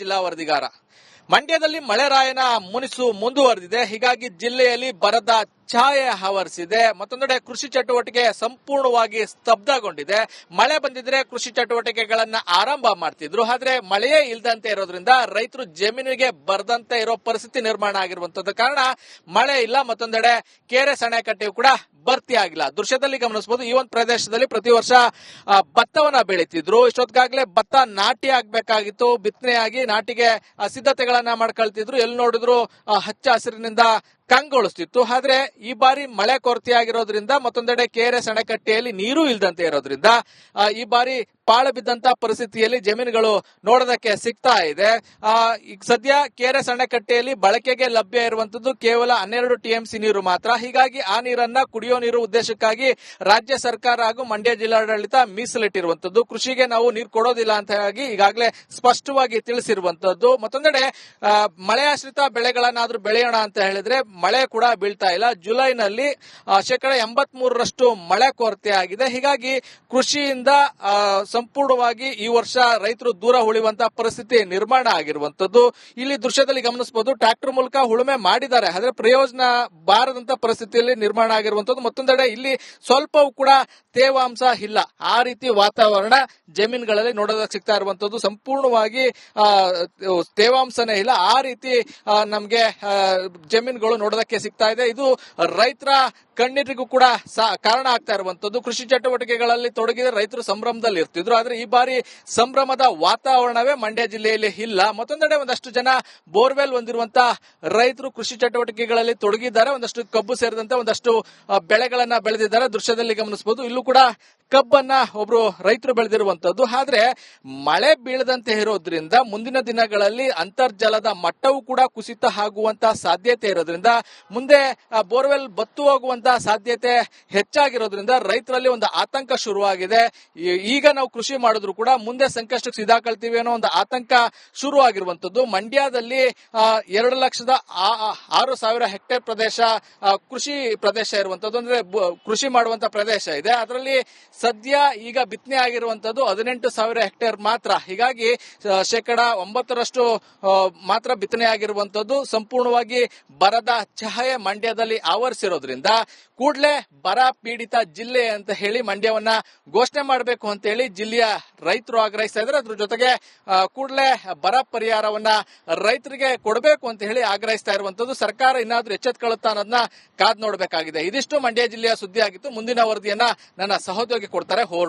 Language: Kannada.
ಜಿಲ್ಲಾ ವರದಿಗಾರ. ಮಂಡ್ಯದಲ್ಲಿ ಮಳೆರಾಯನ ಮುನಿಸು ಮುಂದುವರೆದಿದೆ. ಹೀಗಾಗಿ ಜಿಲ್ಲೆಯಲ್ಲಿ ಬರದ ಛಾಯೆ ಆವರಿಸಿದೆ. ಮತ್ತೊಂದೆಡೆ ಕೃಷಿ ಚಟುವಟಿಕೆ ಸಂಪೂರ್ಣವಾಗಿ ಸ್ತಬ್ಧಗೊಂಡಿದೆ. ಮಳೆ ಬಂದಿದ್ರೆ ಕೃಷಿ ಚಟುವಟಿಕೆಗಳನ್ನ ಆರಂಭ ಮಾಡ್ತಿದ್ರು. ಆದ್ರೆ ಮಳೆಯೇ ಇಲ್ದಂತೆ ಇರೋದ್ರಿಂದ ರೈತರು ಜಮೀನಿಗೆ ಬರದಂತೆ ಇರೋ ಪರಿಸ್ಥಿತಿ ನಿರ್ಮಾಣ ಆಗಿರುವಂತದ್ದು ಕಾರಣ ಮಳೆ ಇಲ್ಲ. ಮತ್ತೊಂದೆಡೆ ಕೆರೆ ಸಣೆಕಟ್ಟೆಯು ಕೂಡ ಭರ್ತಿ ಆಗಿಲ್ಲ. ದೃಶ್ಯದಲ್ಲಿ ಗಮನಿಸಬಹುದು, ಈ ಒಂದು ಪ್ರದೇಶದಲ್ಲಿ ಪ್ರತಿ ವರ್ಷ ಭತ್ತವನ್ನ ಬೆಳೀತಿದ್ರು. ಇಷ್ಟೊತ್ತಿಗಾಗಲೇ ಭತ್ತ ನಾಟಿ ಆಗ್ಬೇಕಾಗಿತ್ತು. ಬಿತ್ತನೆಯಾಗಿ ನಾಟಿಗೆ ಸಿದ್ಧತೆಗಳನ್ನ ಮಾಡ್ಕೊಳ್ತಿದ್ರು. ಎಲ್ಲಿ ನೋಡಿದ್ರು ಹಚ್ಚ ಹಸಿರಿನಿಂದ ಕಂಗೊಳಿಸ್ತಿತ್ತು. ಆದ್ರೆ ಈ ಬಾರಿ ಮಳೆ ಕೊರತೆಯಾಗಿರೋದ್ರಿಂದ ಮತ್ತೊಂದೆಡೆ ಕೆರೆ ಸಣೆಕಟ್ಟೆಯಲ್ಲಿ ನೀರು ಇಲ್ದಂತೆ ಇರೋದ್ರಿಂದ ಈ ಬಾರಿ ಪಾಳು ಬಿದ್ದಂತ ಪರಿಸ್ಥಿತಿಯಲ್ಲಿ ಜಮೀನುಗಳು ನೋಡೋದಕ್ಕೆ ಸಿಗ್ತಾ ಇದೆ. ಈಗ ಸದ್ಯ ಕೆರೆ ಸಣೆಕಟ್ಟೆಯಲ್ಲಿ ಬಳಕೆಗೆ ಲಭ್ಯ ಇರುವಂತದ್ದು ಕೇವಲ 12 TMC ನೀರು ಮಾತ್ರ. ಹೀಗಾಗಿ ಆ ನೀರನ್ನ ಕುಡಿಯೋ ನೀರು ಉದ್ದೇಶಕ್ಕಾಗಿ ರಾಜ್ಯ ಸರ್ಕಾರ ಹಾಗೂ ಮಂಡ್ಯ ಜಿಲ್ಲಾಡಳಿತ ಮೀಸಲಿಟ್ಟಿರುವಂತದ್ದು. ಕೃಷಿಗೆ ನಾವು ನೀರು ಕೊಡೋದಿಲ್ಲ ಅಂತ ಹೇಳಿ ಈಗಾಗಲೇ ಸ್ಪಷ್ಟವಾಗಿ ತಿಳಿಸಿರುವಂತದ್ದು. ಮತ್ತೊಂದೆಡೆ ಮಳೆಯಾಶ್ರಿತ ಬೆಳೆಗಳನ್ನಾದ್ರೂ ಬೆಳೆಯೋಣ ಅಂತ ಹೇಳಿದ್ರೆ ಮಳೆ ಕೂಡ ಬೀಳ್ತಾ ಇಲ್ಲ. ಜುಲೈನಲ್ಲಿ 83% ಮಳೆ ಕೊರತೆ ಆಗಿದೆ. ಹೀಗಾಗಿ ಕೃಷಿಯಿಂದ ಸಂಪೂರ್ಣವಾಗಿ ಈ ವರ್ಷ ರೈತರು ದೂರ ಉಳಿಯುವಂತಹ ಪರಿಸ್ಥಿತಿ ನಿರ್ಮಾಣ ಆಗಿರುವಂತದ್ದು. ಇಲ್ಲಿ ದೃಶ್ಯದಲ್ಲಿ ಗಮನಿಸಬಹುದು, ಟ್ರಾಕ್ಟರ್ ಮೂಲಕ ಉಳುಮೆ ಮಾಡಿದ್ದಾರೆ, ಆದ್ರೆ ಪ್ರಯೋಜನ ಬಾರದಂತ ಪರಿಸ್ಥಿತಿಯಲ್ಲಿ ನಿರ್ಮಾಣ ಆಗಿರುವಂತದ್ದು. ಮತ್ತೊಂದೆಡೆ ಇಲ್ಲಿ ಸ್ವಲ್ಪವೂ ಕೂಡ ತೇವಾಂಶ ಇಲ್ಲ. ಆ ರೀತಿ ವಾತಾವರಣ ಜಮೀನುಗಳಲ್ಲಿ ನೋಡೋದಕ್ಕೆ ಸಿಗ್ತಾ ಇರುವಂತದ್ದು. ಸಂಪೂರ್ಣವಾಗಿ ತೇವಾಂಶನೇ ಇಲ್ಲ. ಆ ರೀತಿ ನಮ್ಗೆ ಜಮೀನುಗಳು ನೋಡೋದಕ್ಕೆ ಸಿಗ್ತಾ ಇದೆ. ಇದು ರೈತರ ಕಣ್ಣೀರಿಗೂ ಕೂಡ ಕಾರಣ ಆಗ್ತಾ ಇರುವಂತದ್ದು. ಕೃಷಿ ಚಟುವಟಿಕೆಗಳಲ್ಲಿ ತೊಡಗಿದ ರೈತರು ಸಂಭ್ರಮದಲ್ಲಿ ಇರ್ತಿದ್ರು. ಆದ್ರೆ ಈ ಬಾರಿ ಸಂಭ್ರಮದ ವಾತಾವರಣವೇ ಮಂಡ್ಯ ಜಿಲ್ಲೆಯಲ್ಲಿ ಇಲ್ಲ. ಮತ್ತೊಂದೆಡೆ ಒಂದಷ್ಟು ಜನ ಬೋರ್ವೆಲ್ ಹೊಂದಿರುವಂತಹ ರೈತರು ಕೃಷಿ ಚಟುವಟಿಕೆಗಳಲ್ಲಿ ತೊಡಗಿದ್ದಾರೆ. ಒಂದಷ್ಟು ಕಬ್ಬು ಸೇರಿದಂತೆ ಒಂದಷ್ಟು ಬೆಳೆಗಳನ್ನ ಬೆಳೆದಿದ್ದಾರೆ. ದೃಶ್ಯದಲ್ಲಿ ಗಮನಿಸಬಹುದು, ಇಲ್ಲೂ ಕೂಡ ಕಬ್ಬನ್ನ ಒಬ್ರು ರೈತರು ಬೆಳೆದಿರುವಂತದ್ದು. ಆದ್ರೆ ಮಳೆ ಬೀಳದಂತೆ ಇರೋದ್ರಿಂದ ಮುಂದಿನ ದಿನಗಳಲ್ಲಿ ಅಂತರ್ಜಲದ ಮಟ್ಟವೂ ಕೂಡ ಕುಸಿತ ಆಗುವಂತಹ ಸಾಧ್ಯತೆ ಇರೋದ್ರಿಂದ ಮುಂದೆ ಬೋರ್ವೆಲ್ ಬತ್ತು ಹೋಗುವಂತಹ ಸಾಧ್ಯತೆ ಹೆಚ್ಚಾಗಿರೋದ್ರಿಂದ ರೈತರಲ್ಲಿ ಒಂದು ಆತಂಕ ಶುರುವಾಗಿದೆ. ಈಗ ನಾವು ಕೃಷಿ ಮಾಡಿದ್ರು ಕೂಡ ಮುಂದೆ ಸಂಕಷ್ಟಕ್ಕೆ ಸಿದಾಕೊಳ್ತೀವಿ ಅನ್ನೋ ಒಂದು ಆತಂಕ ಶುರುವಾಗಿರುವಂತದ್ದು. ಮಂಡ್ಯದಲ್ಲಿ 2,06,000 ಹೆಕ್ಟೇರ್ ಪ್ರದೇಶ ಕೃಷಿ ಪ್ರದೇಶ ಇರುವಂತದ್ದು, ಅಂದ್ರೆ ಕೃಷಿ ಮಾಡುವಂತ ಪ್ರದೇಶ ಇದೆ. ಅದರಲ್ಲಿ ಸದ್ಯ ಈಗ ಬಿತ್ತನೆ ಆಗಿರುವಂತದ್ದು 18,000 ಹೆಕ್ಟೇರ್ ಮಾತ್ರ. ಹೀಗಾಗಿ 9% ಮಾತ್ರ ಬಿತ್ತನೆ ಆಗಿರುವಂತದ್ದು. ಸಂಪೂರ್ಣವಾಗಿ ಬರದ ಛಾಯೆ ಮಂಡ್ಯದಲ್ಲಿ ಆವರಿಸಿರೋದ್ರಿಂದ ಕೂಡಲೇ ಬರ ಪೀಡಿತ ಜಿಲ್ಲೆ ಅಂತ ಹೇಳಿ ಮಂಡ್ಯವನ್ನ ಘೋಷಣೆ ಮಾಡಬೇಕು ಅಂತ ಹೇಳಿ ಜಿಲ್ಲೆಯ ರೈತರು ಆಗ್ರಹಿಸ್ತಾ ಇದ್ದಾರೆ. ಅದ್ರ ಜೊತೆಗೆ ಕೂಡಲೇ ಬರ ಪರಿಹಾರವನ್ನ ರೈತರಿಗೆ ಕೊಡಬೇಕು ಅಂತ ಹೇಳಿ ಆಗ್ರಹಿಸ್ತಾ ಇರುವಂತದ್ದು. ಸರ್ಕಾರ ಇನ್ನಾದ್ರೂ ಎಚ್ಚೆತ್ತುಕೊಳ್ಳುತ್ತಾ ಅನ್ನೋದನ್ನ ಕಾದ್ ನೋಡಬೇಕಾಗಿದೆ. ಇದಿಷ್ಟು ಮಂಡ್ಯ ಜಿಲ್ಲೆಯ ಸುದ್ದಿ ಆಗಿತ್ತು. ಮುಂದಿನ ವರದಿಯನ್ನ ನನ್ನ ಸಹೋದ್ಯೋಗಿ ಕೊಡ್ತಾರೆ.